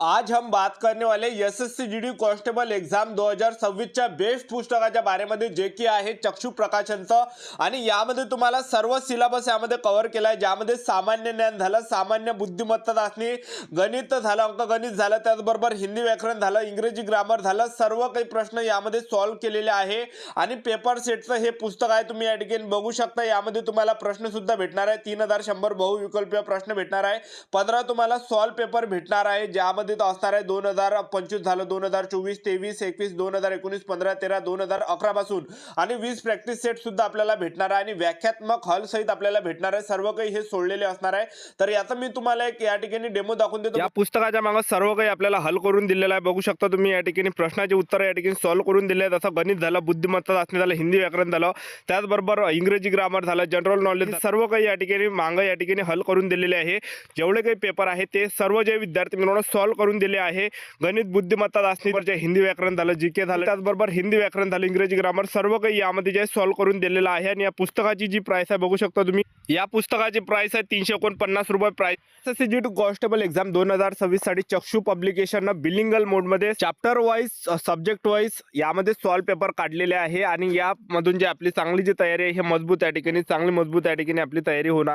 आज हम बात करने वाले एसएससी जीडी कॉन्स्टेबल एग्जाम 2026च्या बेस्ट पुस्तकाच्या बारेमध्ये जे की आहे चक्षु प्रकाशनचं आणि यामध्ये तुम्हाला सर्व सिलेबस यामध्ये कव्हर केला आहे, ज्यामध्ये सामान्य ज्ञान झालं, सामान्य बुद्धिमत्ता चाचणी, गणित झालं, अंकगणित झालं, त्याचबरोबर हिंदी व्याकरण झालं, इंग्रजी ग्रामर झालं, सर्व काही प्रश्न यामध्ये सॉल्व्ह केलेले आहे आणि पेपर सेटचं हे पुस्तक आहे. तुम्ही या ठिकाणी बघू शकता. यामध्ये तुम्हाला प्रश्न सुद्धा भेटणार आहे. 3100 बहुविकल्पीय प्रश्न भेटणार आहे. 15 तुम्हाला सॉल्व्ह पेपर भेटणार आहे, ज्यामध्ये असणार आहे 2025 झालं, 2024, 23, 21, 2019, 15, 13, 2011 पासून आणि 20 प्रॅक्टिस सेट सुद्धा आपल्याला भेटणार आहे आणि व्याख्यात्मक हॉल सहित आपल्याला भेटणार आहे. सर्व काही हे सोडलेले असणार आहे. तर याचा मी तुम्हाला एक या ठिकाणी डेमो दाखवून देतो. या पुस्तकाच्या मागे सर्व काही आपल्याला हल करून दिलेलं आहे. बघू शकता तुम्ही या ठिकाणी प्रश्नाचे उत्तर या ठिकाणी सॉल्व्ह करून दिले आहेत. जसं गणित झालं, बुद्धिमत्ता चाचणी झालं, हिंदी व्याकरण झालं, त्याचबरोबर इंग्रजी ग्रामर झालं, जनरल नॉलेज, सर्व काही या ठिकाणी मागे या ठिकाणी हल करून दिलेले आहे. जेवढे काही पेपर आहे ते सर्व जे विद्यार्थी मित्रांनो सॉल्व्ह करून दिले आहे. गणित, बुद्धिमत्ता चाचणीवरचे हिंदी व्याकरण झालं, जीके झालं, त्याचबरोबर हिंदी व्याकरण झालं, इंग्रजी ग्रामर, सर्व काही यामध्ये जे सॉल्व्ह करून दिलेलं आहे. आणि या पुस्तकाची जी प्राइस आहे बघू शकता तुम्ही. या पुस्तकाची प्राइस आहे 349 रुपये. Price SSC GD constable exam 2026 साठी चक्षु पब्लिकेशन बिलिंगल मोडमध्ये चॅप्टर वाईज, सब्जेक्ट वाईज यामध्ये सॉल्व्ह पेपर काढलेले आहे आणि यामधून जे आपली चांगली जी तयारी आहे हे मजबूत या ठिकाणी, चांगली मजबूत या ठिकाणी आपली तयारी होणार.